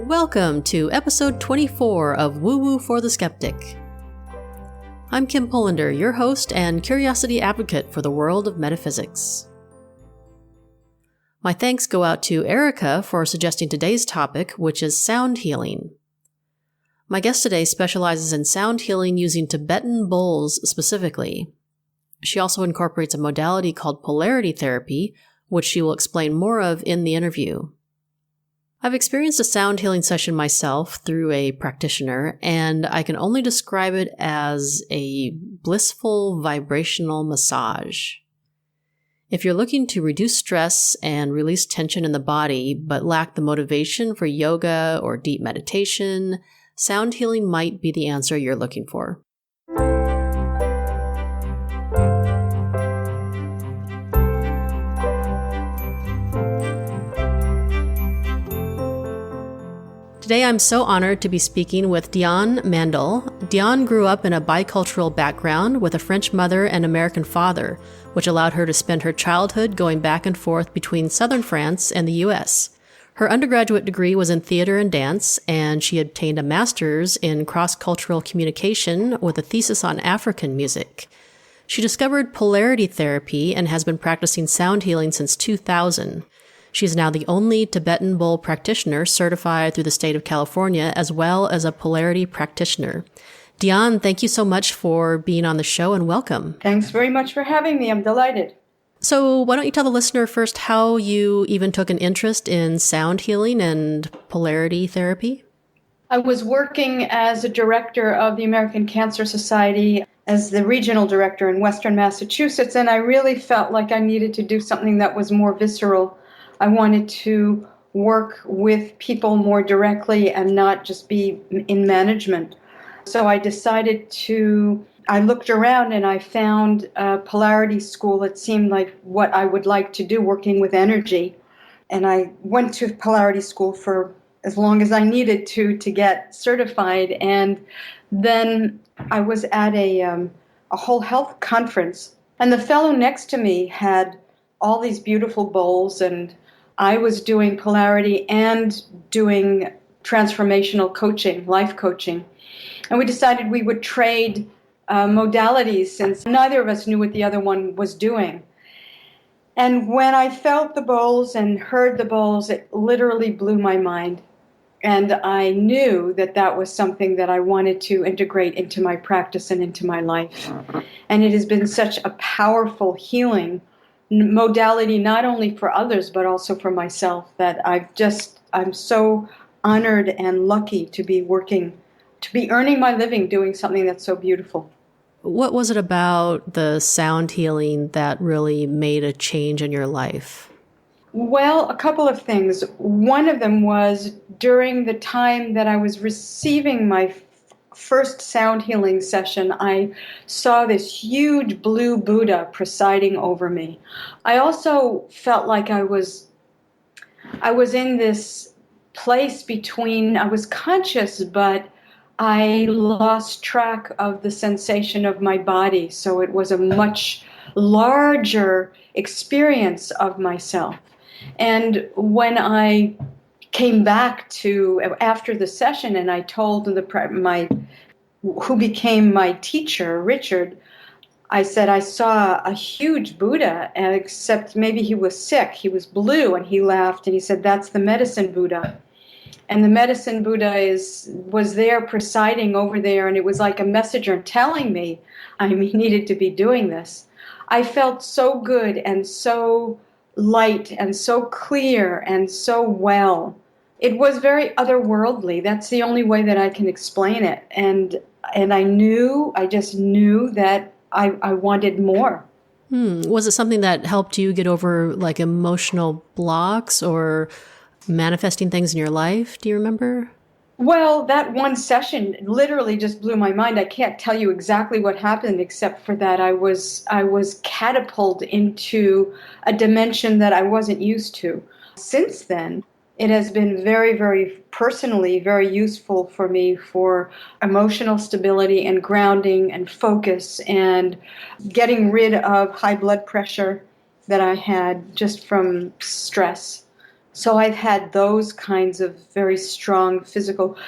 Welcome to episode 24 of WooWoo for the Skeptic. I'm Kim Polinder, your host and curiosity advocate for the world of metaphysics. My thanks go out to Erica for suggesting today's topic, which is sound healing. My guest today specializes in sound healing using Tibetan bowls specifically. She also incorporates a modality called Polarity Therapy, which she will explain more of in the interview. I've experienced a sound healing session myself through a practitioner, and I can only describe it as a blissful vibrational massage. If you're looking to reduce stress and release tension in the body, but lack the motivation for yoga or deep meditation, sound healing might be the answer you're looking for. Today I'm so honored to be speaking with Diáne Mandle. Diáne grew up in a bicultural background with a French mother and American father, which allowed her to spend her childhood going back and forth between southern France and the U.S. Her undergraduate degree was in theater and dance, and she obtained a master's in cross-cultural communication with a thesis on African music. She discovered Polarity Therapy and has been practicing sound healing since 2000. She is now the only Tibetan Bowl practitioner certified through the state of California, as well as a Polarity practitioner. Diáne, thank you so much for being on the show and welcome. Thanks very much for having me. I'm delighted. So why don't you tell the listener first how you even took an interest in sound healing and Polarity Therapy? I was working as a director of the American Cancer Society as the regional director in Western Massachusetts, and I really felt like I needed to do something that was more visceral. I wanted to work with people more directly and not just be in management. So I looked around and I found a Polarity school that seemed like what I would like to do, working with energy. And I went to Polarity school for as long as I needed to get certified. And then I was at a whole health conference, and the fellow next to me had all these beautiful bowls, and I was doing Polarity and doing transformational coaching, life coaching. And we decided we would trade modalities since neither of us knew what the other one was doing. And when I felt the bowls and heard the bowls, it literally blew my mind. And I knew that that was something that I wanted to integrate into my practice and into my life. And it has been such a powerful healing modality, not only for others, but also for myself, that I'm so honored and lucky to be earning my living doing something that's so beautiful. What was it about the sound healing that really made a change in your life? Well, a couple of things. One of them was during the time that I was receiving my first sound healing session, I saw this huge blue Buddha presiding over me. I also felt like I was in this place between, I was conscious, but I lost track of the sensation of my body. So it was a much larger experience of myself. And when I came back after the session, and I told who became my teacher, Richard, I said, I saw a huge Buddha, except maybe he was sick. He was blue, and he laughed, and he said, that's the medicine Buddha. And the medicine Buddha was there presiding over there, and it was like a messenger telling me I needed to be doing this. I felt so good and so light and so clear and so well. It was very otherworldly. That's the only way that I can explain it. And I just knew that I wanted more. Was it something that helped you get over like emotional blocks or manifesting things in your life? Do you remember? Well, that one session literally just blew my mind. I can't tell you exactly what happened, except for that I was catapulted into a dimension that I wasn't used to. Since then, it has been very, very personally very useful for me for emotional stability and grounding and focus and getting rid of high blood pressure that I had just from stress. So I've had those kinds of very strong physical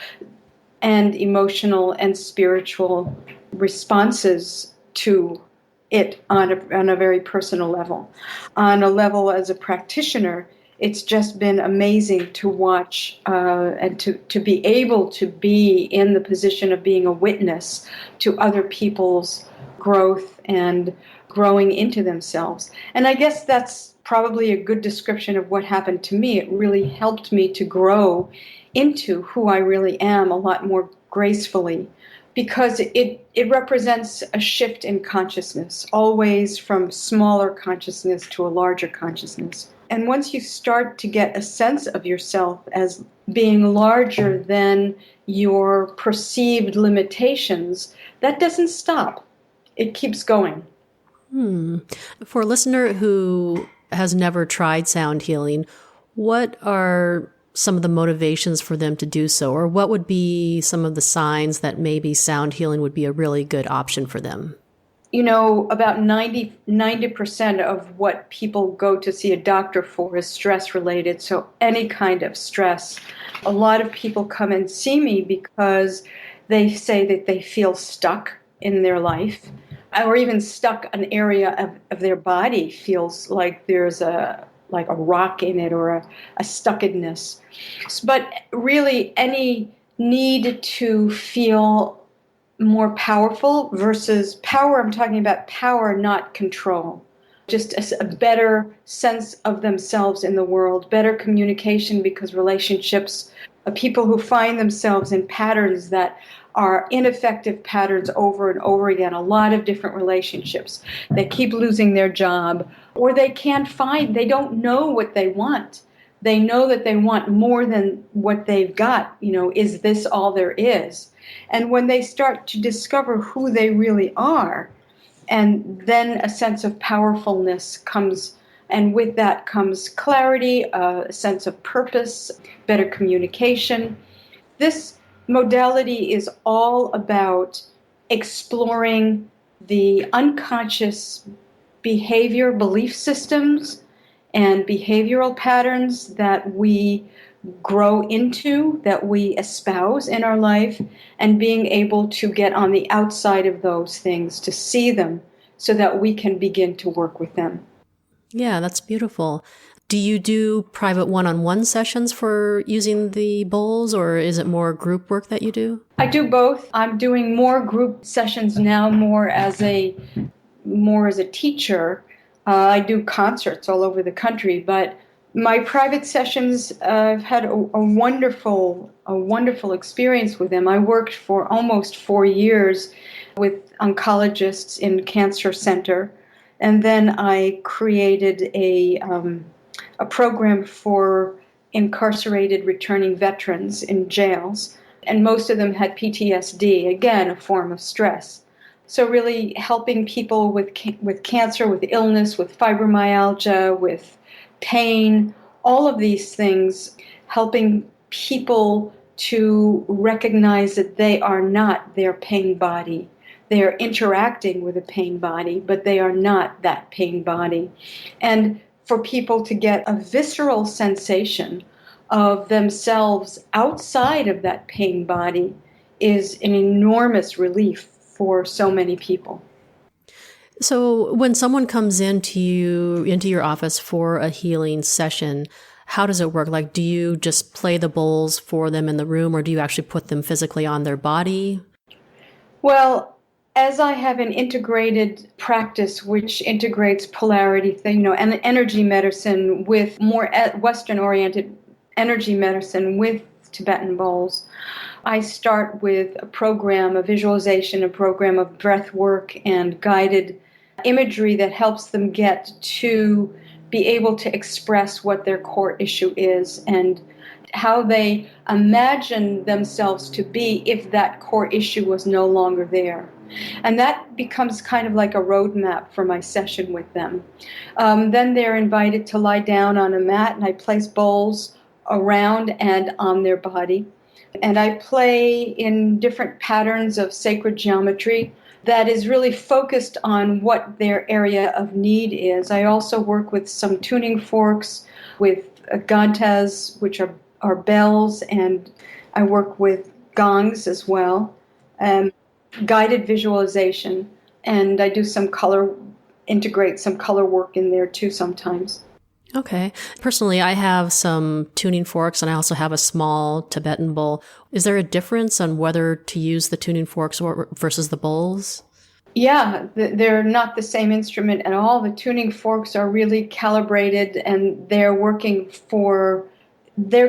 and emotional and spiritual responses to it on a very personal level. On a level as a practitioner, it's just been amazing to watch and to be able to be in the position of being a witness to other people's growth and growing into themselves. And I guess that's probably a good description of what happened to me. It really helped me to grow into who I really am a lot more gracefully, because it represents a shift in consciousness, always from smaller consciousness to a larger consciousness. And once you start to get a sense of yourself as being larger than your perceived limitations, that doesn't stop. It keeps going. For a listener who has never tried sound healing, what are some of the motivations for them to do so? Or what would be some of the signs that maybe sound healing would be a really good option for them? You know, about 90% of what people go to see a doctor for is stress related. So any kind of stress. A lot of people come and see me because they say that they feel stuck in their life, or even stuck. An area of their body feels like there's a rock in it, or a stuckedness. But really, any need to feel more powerful, versus power, I'm talking about power, not control. Just a better sense of themselves in the world, better communication, because relationships, people who find themselves in patterns that are ineffective patterns over and over again, a lot of different relationships. They keep losing their job, or they don't know what they want. They know that they want more than what they've got. Is this all there is? And when they start to discover who they really are, and then a sense of powerfulness comes, and with that comes clarity, a sense of purpose, better communication. This modality is all about exploring the unconscious behavior, belief systems, and behavioral patterns that we grow into, that we espouse in our life, and being able to get on the outside of those things, to see them, so that we can begin to work with them. Yeah, that's beautiful. Do you do private one-on-one sessions for using the bowls, or is it more group work that you do? I do both. I'm doing more group sessions now, more as a teacher. I do concerts all over the country, but my private sessions, I've had a wonderful experience with them. I worked for almost 4 years with oncologists in cancer center, and then I created a program for incarcerated returning veterans in jails, and most of them had PTSD, again, a form of stress. So really helping people with cancer, with illness, with fibromyalgia, with pain, all of these things, helping people to recognize that they are not their pain body. They are interacting with a pain body, but they are not that pain body. And for people to get a visceral sensation of themselves outside of that pain body is an enormous relief for so many people. So when someone comes into your office for a healing session, how does it work? Like, do you just play the bowls for them in the room, or do you actually put them physically on their body? Well, as I have an integrated practice which integrates polarity, and energy medicine with more Western-oriented energy medicine with Tibetan bowls, I start with a program, a visualization, a program of breath work and guided imagery that helps them get to be able to express what their core issue is and how they imagine themselves to be if that core issue was no longer there. And that becomes kind of like a roadmap for my session with them. Then they're invited to lie down on a mat, and I place bowls around and on their body. And I play in different patterns of sacred geometry that is really focused on what their area of need is. I also work with some tuning forks, with gantas, which are bells, and I work with gongs as well, guided visualization, and I do integrate some color work in there too sometimes. Okay. Personally, I have some tuning forks and I also have a small Tibetan bowl. Is there a difference on whether to use the tuning forks versus the bowls? Yeah, they're not the same instrument at all. The tuning forks are really calibrated and they're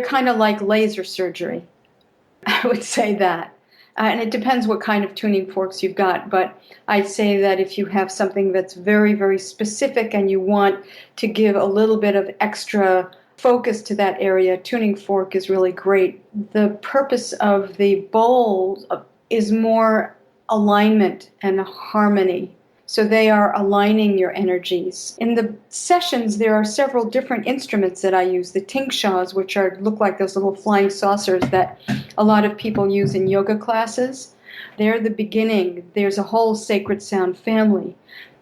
kind of like laser surgery. I would say that. And it depends what kind of tuning forks you've got, but I'd say that if you have something that's very, very specific and you want to give a little bit of extra focus to that area, tuning fork is really great. The purpose of the bowl is more alignment and harmony. So they are aligning your energies. In the sessions, there are several different instruments that I use. The tingshas, which look like those little flying saucers that a lot of people use in yoga classes. They're the beginning. There's a whole sacred sound family.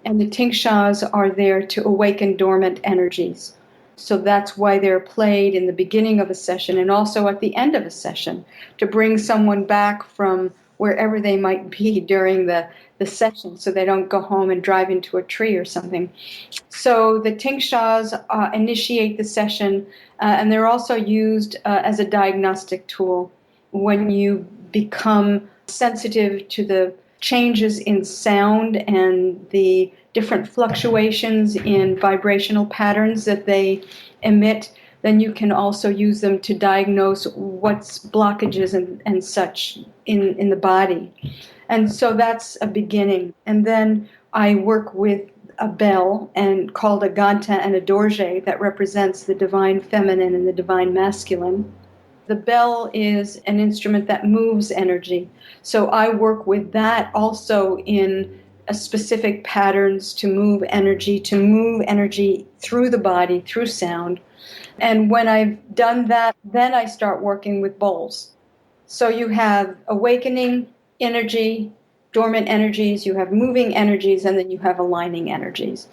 And the tingshas are there to awaken dormant energies. So that's why they're played in the beginning of a session and also at the end of a session to bring someone back from wherever they might be during the session so they don't go home and drive into a tree or something. So the tingshas initiate the session, and they're also used as a diagnostic tool when you become sensitive to the changes in sound and the different fluctuations in vibrational patterns that they emit. Then you can also use them to diagnose what's blockages and such in the body. And so that's a beginning. And then I work with a bell called a ganta and a dorje that represents the divine feminine and the divine masculine. The bell is an instrument that moves energy. So I work with that also in specific patterns to move energy through the body, through sound. And when I've done that, then I start working with bowls. So you have awakening energy, dormant energies, you have moving energies, and then you have aligning energies.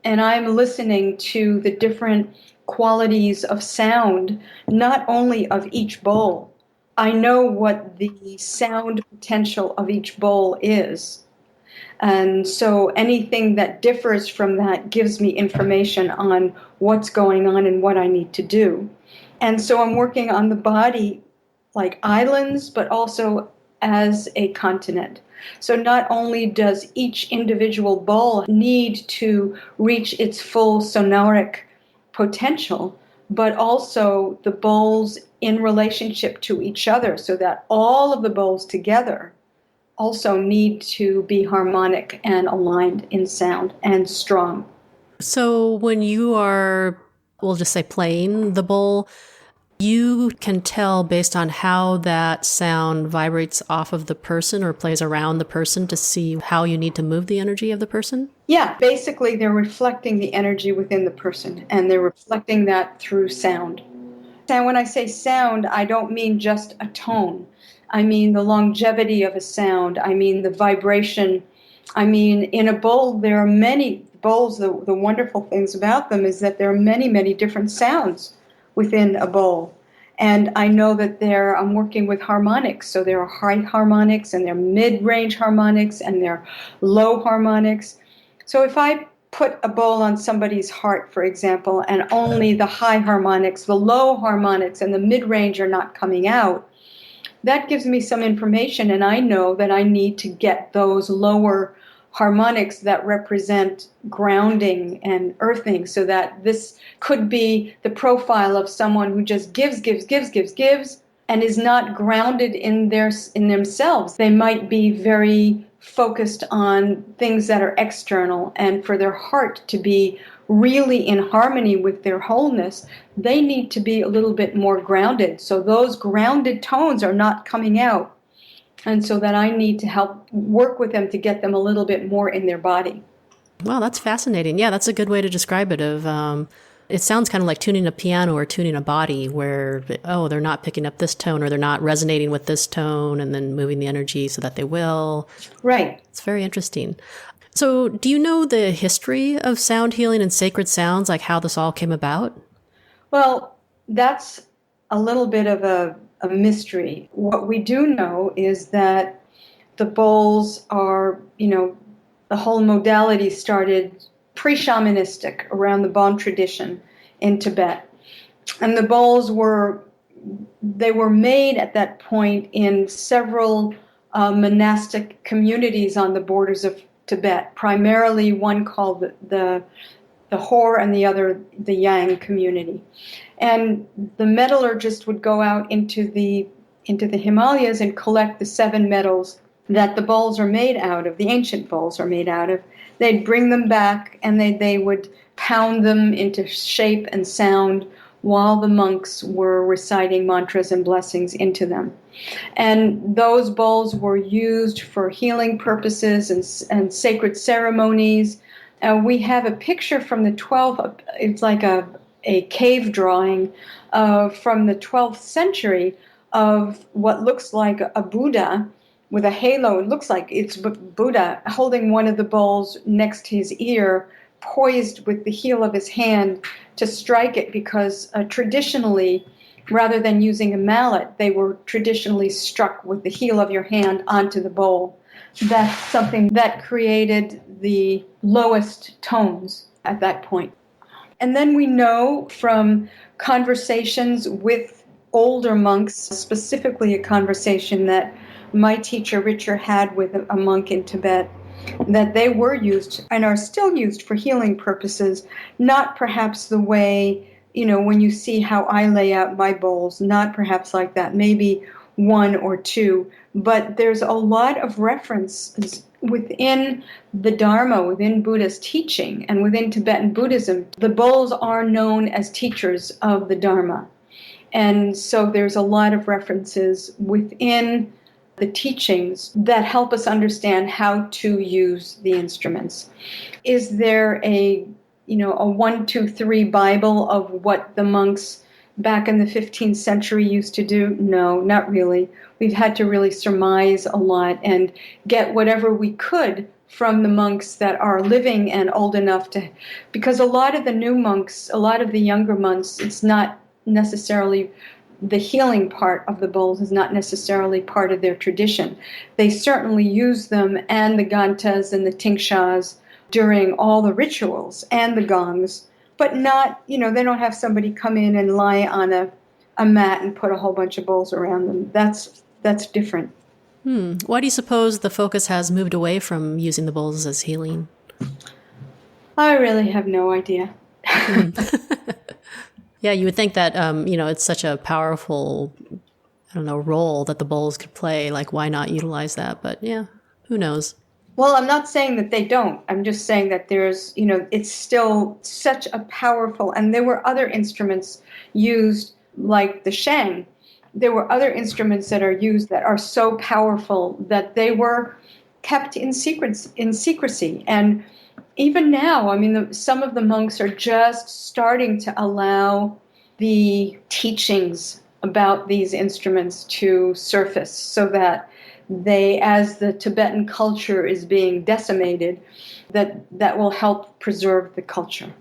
And I'm listening to the different qualities of sound, not only of each bowl. I know what the sound potential of each bowl is. And so anything that differs from that gives me information on what's going on and what I need to do. And so I'm working on the body like islands, but also as a continent. So not only does each individual bowl need to reach its full sonoric potential, but also the bowls in relationship to each other, so that all of the bowls together also need to be harmonic and aligned in sound and strong. So when you are, we'll just say playing the bowl, you can tell based on how that sound vibrates off of the person or plays around the person to see how you need to move the energy of the person? Yeah, basically they're reflecting the energy within the person, and they're reflecting that through sound. And when I say sound, I don't mean just a tone. I mean the longevity of a sound. I mean the vibration. I mean, in a bowl, there are many bowls. The wonderful things about them is that there are many, many different sounds within a bowl. And I know that I'm working with harmonics. So there are high harmonics, and there are mid-range harmonics, and there are low harmonics. So if I put a bowl on somebody's heart, for example, and only the high harmonics, the low harmonics, and the mid-range are not coming out, that gives me some information, and I know that I need to get those lower harmonics that represent grounding and earthing, so that this could be the profile of someone who just gives, and is not grounded in themselves. They might be very focused on things that are external, and for their heart to be really in harmony with their wholeness, they need to be a little bit more grounded. So those grounded tones are not coming out. And so that I need to help work with them to get them a little bit more in their body. Wow, that's fascinating. Yeah, that's a good way to describe it. It sounds kind of like tuning a piano or tuning a body where, they're not picking up this tone or they're not resonating with this tone, and then moving the energy so that they will. Right. It's very interesting. So do you know the history of sound healing and sacred sounds, like how this all came about? Well, that's a little bit of a mystery. What we do know is that the bowls are, the whole modality started pre-shamanistic around the Bon tradition in Tibet. And the bowls were made at that point in several monastic communities on the borders of Tibet, primarily one called the Hor and the other the Yang community. And the metallurgist would go out into the Himalayas and collect the 7 metals that the bowls are made out of, the ancient bowls are made out of. They'd bring them back and they would pound them into shape and sound while the monks were reciting mantras and blessings into them. And those bowls were used for healing purposes and sacred ceremonies. We have a picture from the 12th, it's like a cave drawing from the 12th century of what looks like a Buddha with a halo. It looks like it's Buddha holding one of the bowls next to his ear, poised with the heel of his hand to strike it, because traditionally, rather than using a mallet, they were traditionally struck with the heel of your hand onto the bowl. That's something that created the lowest tones at that point. And then we know from conversations with older monks, specifically a conversation that my teacher Richard had with a monk in Tibet, that they were used and are still used for healing purposes, not perhaps the way, when you see how I lay out my bowls, not perhaps like that, maybe 1 or 2, but there's a lot of references within the Dharma, within Buddha's teaching, and within Tibetan Buddhism. The bowls are known as teachers of the Dharma. And so there's a lot of references within the teachings that help us understand how to use the instruments. Is there a 1, 2, 3 Bible of what the monks back in the 15th century used to do? No, not really. We've had to really surmise a lot and get whatever we could from the monks that are living and old enough to, because a lot of the new monks, a lot of the younger monks, it's not necessarily the healing part of the bowls is not necessarily part of their tradition. They certainly use them and the gantas and the tingshas during all the rituals and the gongs, but not, they don't have somebody come in and lie on a mat and put a whole bunch of bowls around them. That's different. Why do you suppose the focus has moved away from using the bowls as healing? I really have no idea. Yeah, you would think that, it's such a powerful, role that the bowls could play. Like, why not utilize that? But yeah, who knows? Well, I'm not saying that they don't. I'm just saying that there's, it's still such a powerful, and there were other instruments used like the shang. There were other instruments that are used that are so powerful that they were kept in secrecy. And even now, some of the monks are just starting to allow the teachings about these instruments to surface so that they, as the Tibetan culture is being decimated, that will help preserve the culture.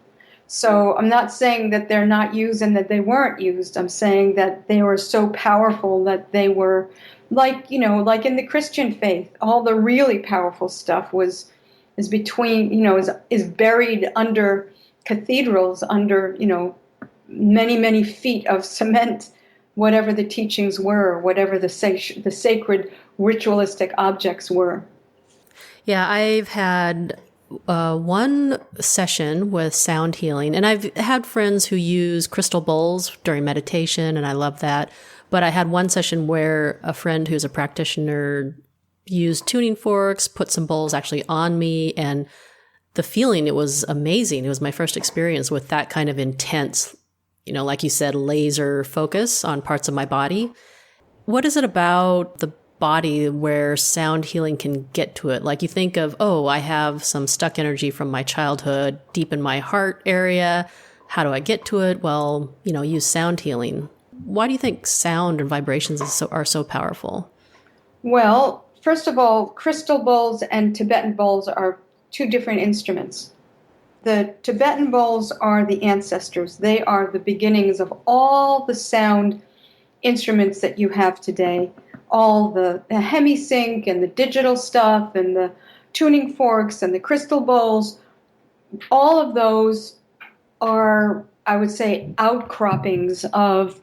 So I'm not saying that they're not used and that they weren't used. I'm saying that they were so powerful that they were like in the Christian faith, all the really powerful stuff is between, is buried under cathedrals, under, many, many feet of cement, whatever the teachings were, whatever the sacred ritualistic objects were. Yeah, I've had one session with sound healing, and I've had friends who use crystal bowls during meditation, and I love that. But I had one session where a friend who's a practitioner used tuning forks, put some bowls actually on me, and the feeling, it was amazing. It was my first experience with that kind of intense, like you said, laser focus on parts of my body. What is it about the body where sound healing can get to it? Like, you think of, I have some stuck energy from my childhood deep in my heart area. How do I get to it? Well, use sound healing. Why do you think sound and vibrations are so powerful? Well, first of all, crystal bowls and Tibetan bowls are 2 different instruments. The Tibetan bowls are the ancestors. They are the beginnings of all the sound instruments that you have today. All the hemisync and the digital stuff and the tuning forks and the crystal bowls. All of those are, I would say, outcroppings of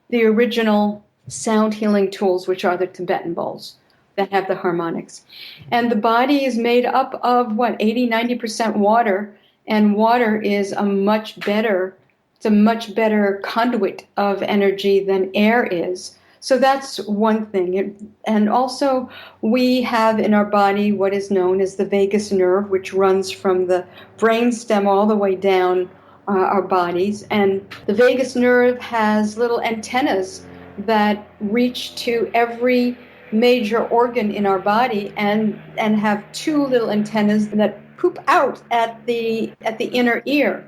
the original sound healing tools, which are the Tibetan bowls that have the harmonics. And the body is made up of, 80-90% water, and water is a much better conduit of energy than air is. So that's one thing. And also, we have in our body what is known as the vagus nerve, which runs from the brainstem all the way down our bodies. And the vagus nerve has little antennas that reach to every major organ in our body, and have two little antennas that poop out at the inner ear.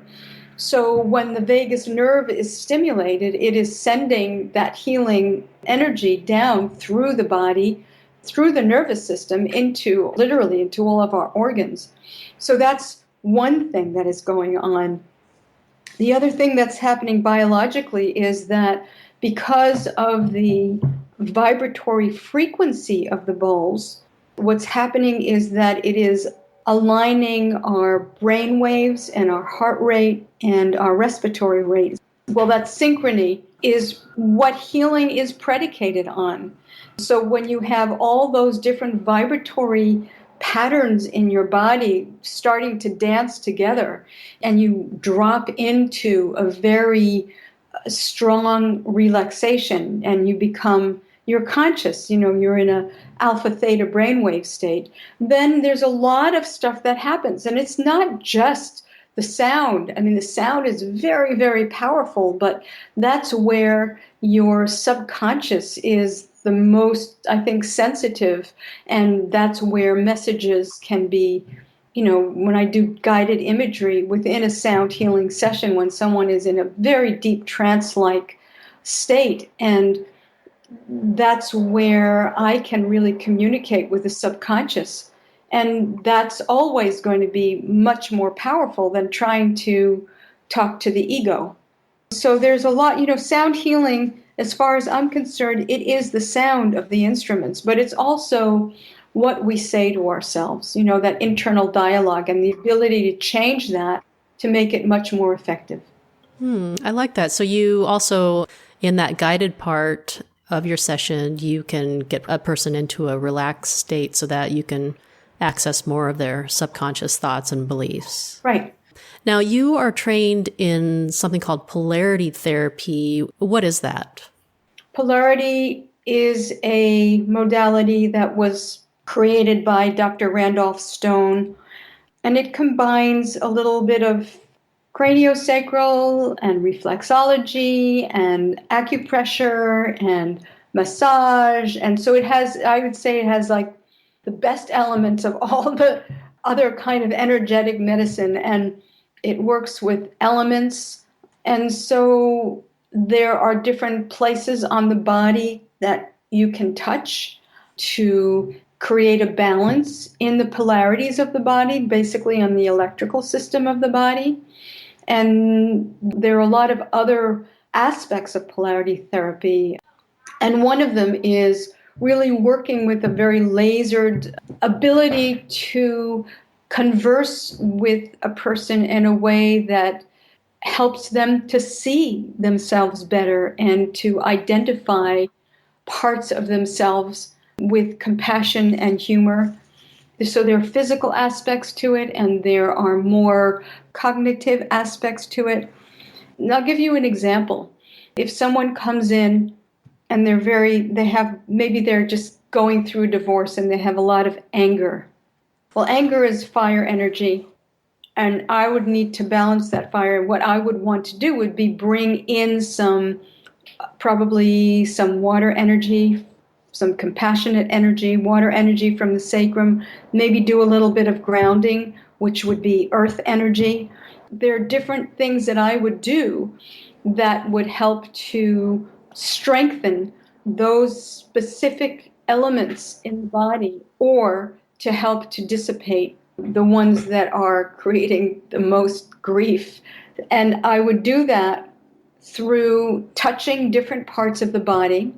So when the vagus nerve is stimulated, it is sending that healing energy down through the body, through the nervous system, literally into all of our organs. So that's one thing that is going on. The other thing that's happening biologically is that because of the vibratory frequency of the bowls, what's happening is that it is aligning our brain waves and our heart rate and our respiratory rate. Well, that synchrony is what healing is predicated on. So when you have all those different vibratory patterns in your body starting to dance together, and you drop into a very strong relaxation, and you're conscious, you're in a alpha theta brainwave state, then there's a lot of stuff that happens. And it's not just the sound. I mean, the sound is very, very powerful, but that's where your subconscious is the most, I think, sensitive. And that's where messages can be, when I do guided imagery within a sound healing session, when someone is in a very deep trance-like state, and that's where I can really communicate with the subconscious. And that's always going to be much more powerful than trying to talk to the ego. So there's a lot, sound healing, as far as I'm concerned, it is the sound of the instruments, but it's also what we say to ourselves, that internal dialogue and the ability to change that to make it much more effective. I like that. So you also, in that guided part of your session, you can get a person into a relaxed state so that you can access more of their subconscious thoughts and beliefs. Right. Now, you are trained in something called Polarity Therapy. What is that? Polarity is a modality that was created by Dr. Randolph Stone, and it combines a little bit of craniosacral and reflexology and acupressure and massage. And so I would say it has like the best elements of all the other kind of energetic medicine, and it works with elements. And so there are different places on the body that you can touch to create a balance in the polarities of the body, basically on the electrical system of the body. And there are a lot of other aspects of polarity therapy. And one of them is really working with a very lasered ability to converse with a person in a way that helps them to see themselves better and to identify parts of themselves with compassion and humor. So there are physical aspects to it, and there are more cognitive aspects to it. And I'll give you an example. If someone comes in and maybe they're just going through a divorce and they have a lot of anger. Well, anger is fire energy, and I would need to balance that fire. What I would want to do would be bring in probably some water energy, some compassionate energy, water energy from the sacrum, maybe do a little bit of grounding, which would be earth energy. There are different things that I would do that would help to strengthen those specific elements in the body, or to help to dissipate the ones that are creating the most grief. And I would do that through touching different parts of the body,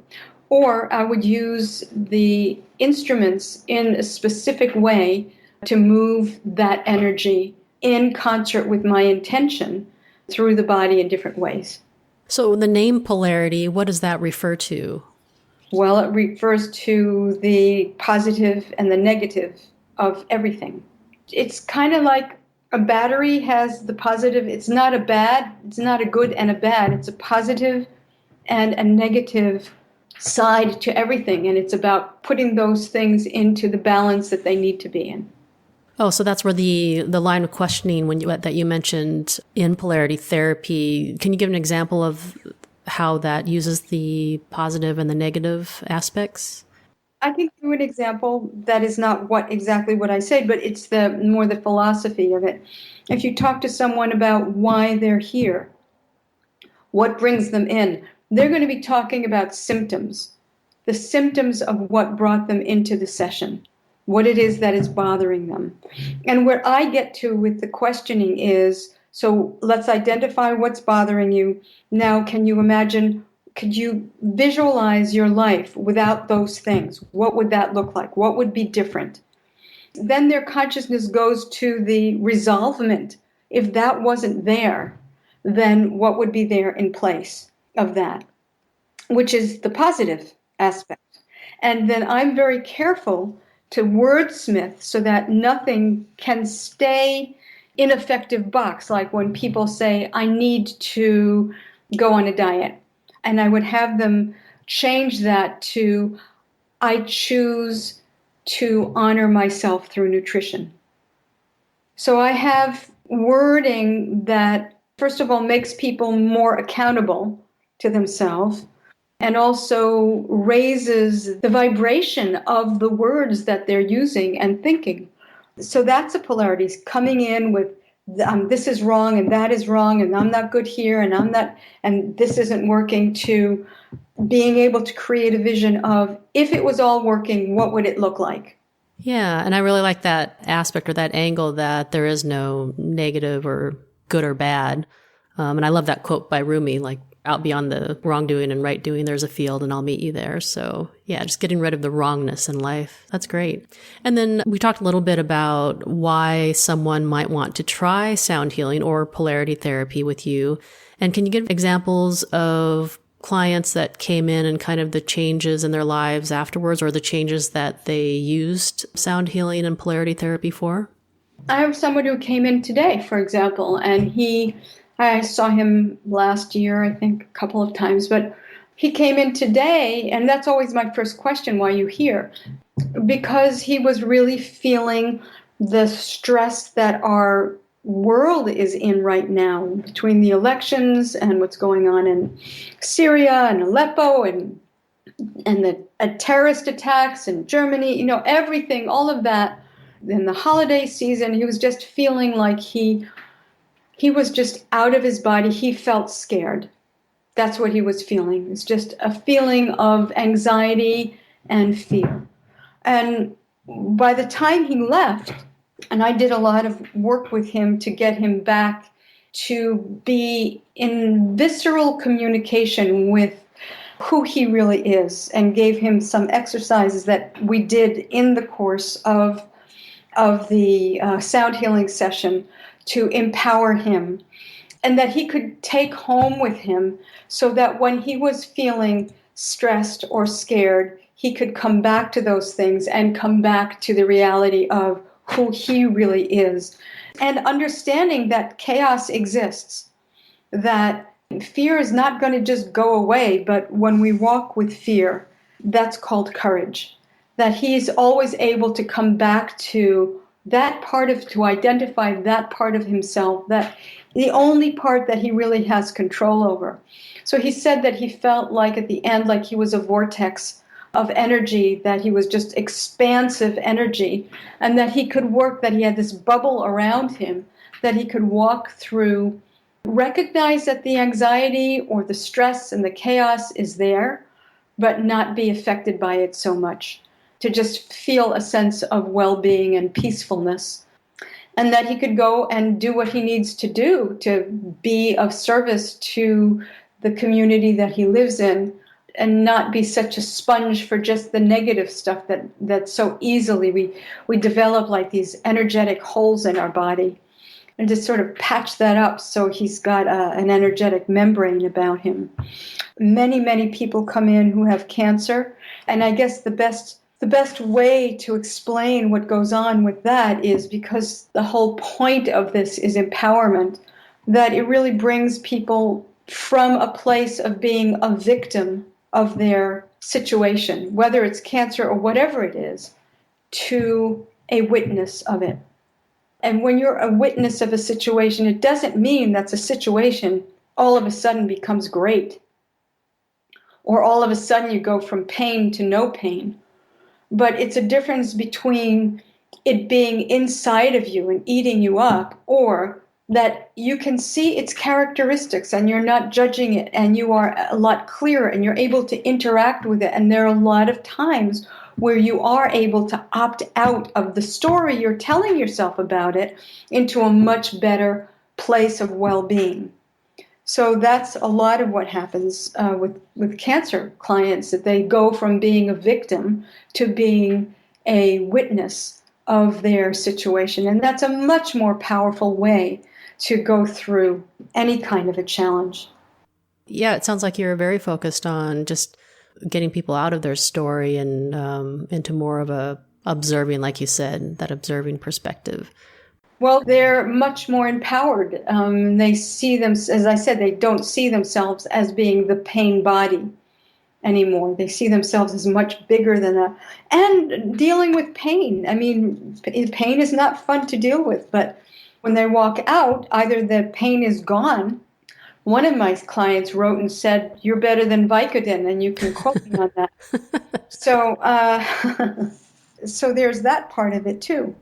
or I would use the instruments in a specific way to move that energy in concert with my intention through the body in different ways. So the name polarity, what does that refer to? Well, it refers to the positive and the negative of everything. It's kind of like a battery has the positive. It's not a good and a bad. It's a positive and a negative side to everything. And it's about putting those things into the balance that they need to be in. Oh, so that's where the line of questioning that you mentioned in polarity therapy. Can you give an example of how that uses the positive and the negative aspects? I can give an example that is not exactly what I say, but it's the philosophy of it. If you talk to someone about why they're here, what brings them in, they're going to be talking about symptoms, the symptoms of what brought them into the session, what it is that is bothering them. And where I get to with the questioning is, so let's identify what's bothering you. Now, could you visualize your life without those things? What would that look like? What would be different? Then their consciousness goes to the resolvement. If that wasn't there, then what would be there in place of that, which is the positive aspect. And then I'm very careful to wordsmith so that nothing can stay in an effective box. Like when people say, I need to go on a diet. And I would have them change that to, I choose to honor myself through nutrition. So I have wording that, first of all, makes people more accountable to themselves and also raises the vibration of the words that they're using and thinking. So that's a polarity, coming in with this is wrong and that is wrong and I'm not good here and this isn't working, to being able to create a vision of, if it was all working, what would it look like? Yeah, and I really like that aspect or that angle that there is no negative or good or bad. And I love that quote by Rumi, like, out beyond the wrongdoing and right doing, there's a field and I'll meet you there. So yeah, just getting rid of the wrongness in life. That's great. And then we talked a little bit about why someone might want to try sound healing or polarity therapy with you. And can you give examples of clients that came in and kind of the changes in their lives afterwards, or the changes that they used sound healing and polarity therapy for? I have someone who came in today, for example, and I saw him last year, I think, a couple of times, but he came in today, and that's always my first question, why are you here? Because he was really feeling the stress that our world is in right now, between the elections and what's going on in Syria and Aleppo and the terrorist attacks in Germany, everything, all of that. In the holiday season, he was just feeling like he was just out of his body. He felt scared. That's what he was feeling. It's just a feeling of anxiety and fear. And by the time he left, and I did a lot of work with him to get him back to be in visceral communication with who he really is, and gave him some exercises that we did in the course of the sound healing session to empower him, and that he could take home with him so that when he was feeling stressed or scared, he could come back to those things and come back to the reality of who he really is. And understanding that chaos exists, that fear is not going to just go away, but when we walk with fear, that's called courage. That he's always able to come back to to identify that part of himself, that the only part that he really has control over. So he said that he felt like at the end, like he was a vortex of energy, that he was just expansive energy, and that he could work, that he had this bubble around him, that he could walk through, recognize that the anxiety or the stress and the chaos is there, but not be affected by it so much, to just feel a sense of well-being and peacefulness. and that he could go and do what he needs to do to be of service to the community that he lives in, and not be such a sponge for just the negative stuff that so easily we develop like these energetic holes in our body, and to sort of patch that up so he's got an energetic membrane about him. Many people come in who have cancer, and I guess the best way to explain what goes on with that is, because the whole point of this is empowerment, that it really brings people from a place of being a victim of their situation, whether it's cancer or whatever it is, to a witness of it. And when you're a witness of a situation, it doesn't mean that the situation all of a sudden becomes great, or all of a sudden you go from pain to no pain. But it's a difference between it being inside of you and eating you up, or that you can see its characteristics and you're not judging it, and you are a lot clearer and you're able to interact with it. And there are a lot of times where you are able to opt out of the story you're telling yourself about it into a much better place of well-being. So that's a lot of what happens with cancer clients, that they go from being a victim to being a witness of their situation. And that's a much more powerful way to go through any kind of a challenge. Yeah, it sounds like you're very focused on just getting people out of their story and into more of a observing, like you said, that observing perspective. Well, they're much more empowered. They see them, as I said, they don't see themselves as being the pain body anymore. They see themselves as much bigger than that. And dealing with pain. I mean, pain is not fun to deal with, but when they walk out, either the pain is gone. One of my clients wrote and said, "You're better than Vicodin," and you can quote me on that. So, so there's that part of it too.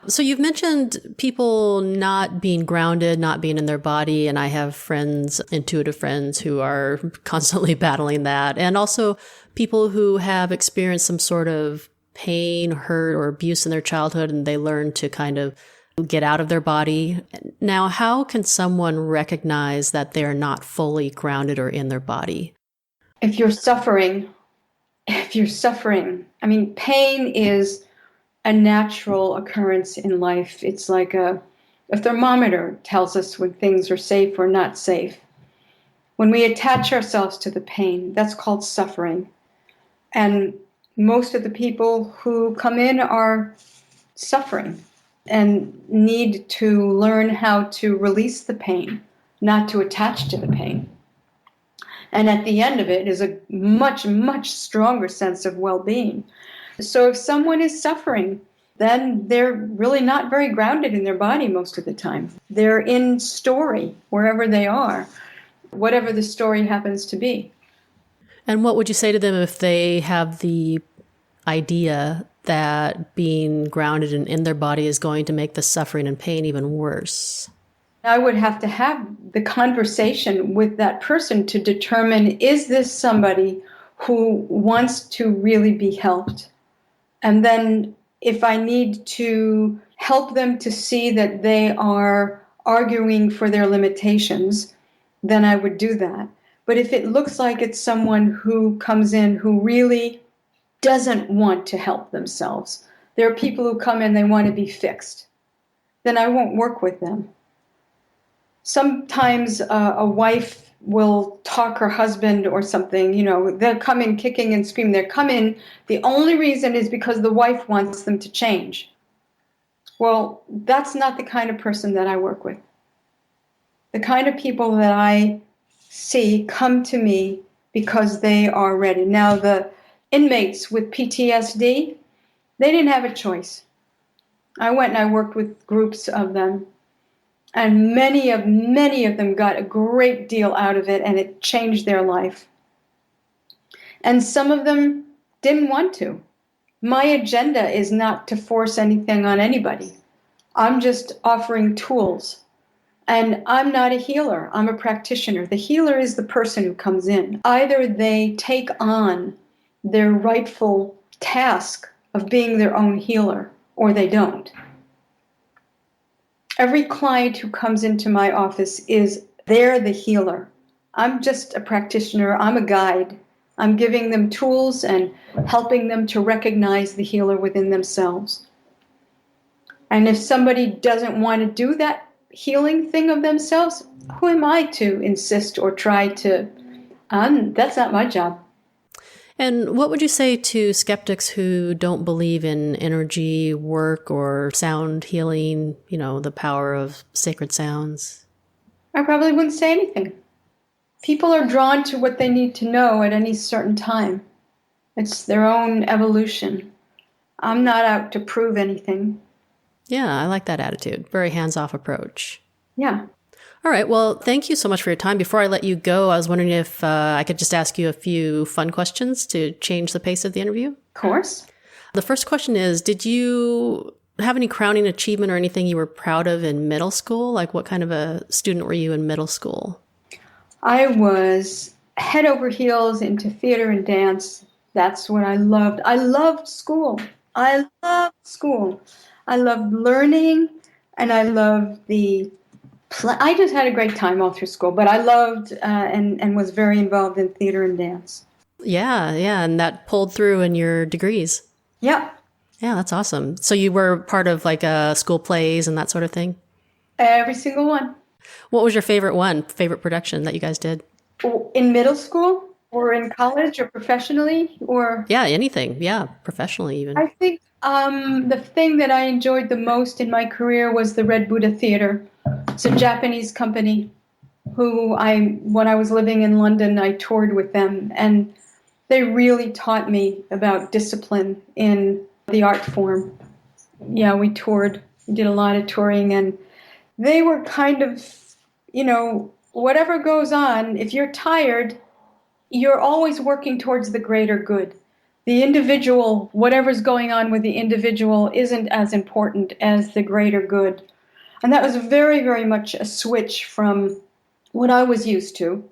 So you've mentioned people not being grounded, not being in their body, and I have friends, intuitive friends, who are constantly battling that, and also people who have experienced some sort of pain, hurt, or abuse in their childhood, and they learn to kind of get out of their body. Now, how can someone recognize that they're not fully grounded or in their body? If you're suffering, I mean, pain is a natural occurrence in life. It's like a thermometer tells us when things are safe or not safe. When we attach ourselves to the pain, that's called suffering. And most of the people who come in are suffering and need to learn how to release the pain, not to attach to the pain. And at the end of it is a much, much stronger sense of well-being. So if someone is suffering, then they're really not very grounded in their body most of the time. They're in story wherever they are, whatever the story happens to be. And what would you say to them if they have the idea that being grounded and in their body is going to make the suffering and pain even worse? I would have to have the conversation with that person to determine, is this somebody who wants to really be helped? And then if I need to help them to see that they are arguing for their limitations, then I would do that. But if it looks like it's someone who comes in who really doesn't want to help themselves, there are people who come in, they want to be fixed, then I won't work with them. Sometimes a wife will talk her husband or something, they'll come in kicking and screaming. They'll come in, the only reason is because the wife wants them to change. Well, that's not the kind of person that I work with. The kind of people that I see come to me because they are ready. Now, the inmates with PTSD, they didn't have a choice. I went and I worked with groups of them. And many of them got a great deal out of it, and it changed their life. And some of them didn't want to. My agenda is not to force anything on anybody. I'm just offering tools. And I'm not a healer. I'm a practitioner. The healer is the person who comes in. Either they take on their rightful task of being their own healer, or they don't. Every client who comes into my office they're the healer. I'm just a practitioner. I'm a guide. I'm giving them tools and helping them to recognize the healer within themselves. And if somebody doesn't want to do that healing thing of themselves, who am I to insist or try to? That's not my job. And what would you say to skeptics who don't believe in energy work or sound healing, the power of sacred sounds? I probably wouldn't say anything. People are drawn to what they need to know at any certain time. It's their own evolution. I'm not out to prove anything. Yeah, I like that attitude. Very hands-off approach. Yeah. All right. Well, thank you so much for your time. Before I let you go, I was wondering if I could just ask you a few fun questions to change the pace of the interview. Of course. The first question is, did you have any crowning achievement or anything you were proud of in middle school? Like, what kind of a student were you in middle school? I was head over heels into theater and dance. That's what I loved. I loved school. I loved learning, and I loved I just had a great time all through school, but I loved and was very involved in theater and dance. Yeah, and that pulled through in your degrees. Yeah. Yeah, that's awesome. So you were part of like school plays and that sort of thing? Every single one. What was your favorite production that you guys did? In middle school or in college or professionally or? Yeah, anything. Yeah, professionally even. I think the thing that I enjoyed the most in my career was the Red Buddha Theater. It's a Japanese company when I was living in London, I toured with them, and they really taught me about discipline in the art form. Yeah, we did a lot of touring, and they were kind of, whatever goes on, if you're tired, you're always working towards the greater good. The individual, whatever's going on with the individual isn't as important as the greater good. And that was very, very much a switch from what I was used to.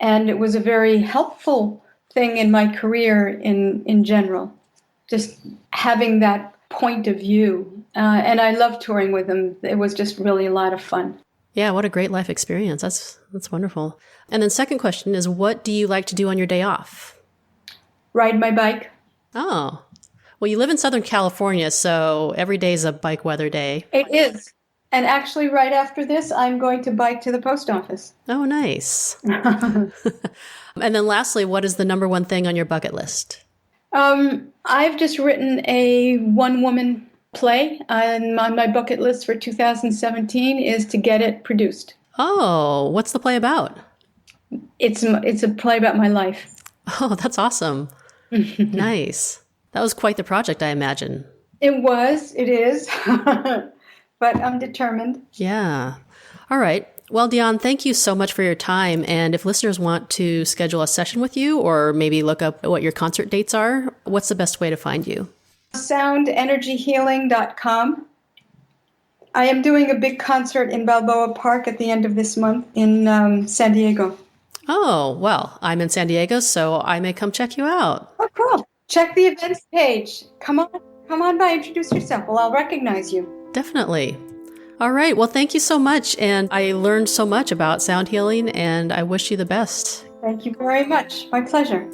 And it was a very helpful thing in my career in general, just having that point of view. And I loved touring with them. It was just really a lot of fun. Yeah, what a great life experience. That's wonderful. And then second question is, what do you like to do on your day off? Ride my bike. Oh, well, you live in Southern California, so every day is a bike weather day. It is. And actually, right after this, I'm going to bike to the post office. Oh, nice. And then lastly, what is the number one thing on your bucket list? I've just written a one-woman play, and on my bucket list for 2017 is to get it produced. Oh, what's the play about? It's a play about my life. Oh, that's awesome. Nice. That was quite the project, I imagine. It is. But I'm determined. Yeah. All right. Well, Diáne, thank you so much for your time. And if listeners want to schedule a session with you or maybe look up what your concert dates are, what's the best way to find you? soundenergyhealing.com. I am doing a big concert in Balboa Park at the end of this month in San Diego. Oh, well, I'm in San Diego, so I may come check you out. Oh, cool. Check the events page. Come on by, introduce yourself. Well, I'll recognize you. Definitely. All right. Well, thank you so much. And I learned so much about sound healing, and I wish you the best. Thank you very much. My pleasure.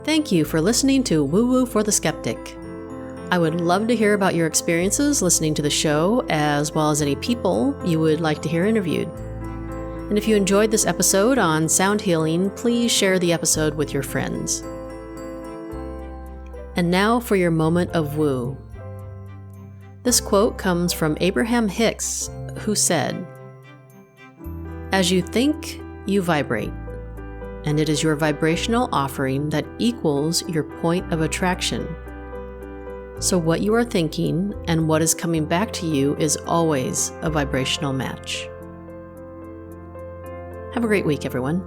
Thank you for listening to WooWoo for the Skeptic. I would love to hear about your experiences listening to the show, as well as any people you would like to hear interviewed. And if you enjoyed this episode on sound healing, please share the episode with your friends. And now for your moment of woo. This quote comes from Abraham Hicks, who said, "As you think, you vibrate, and it is your vibrational offering that equals your point of attraction. So what you are thinking and what is coming back to you is always a vibrational match." Have a great week, everyone.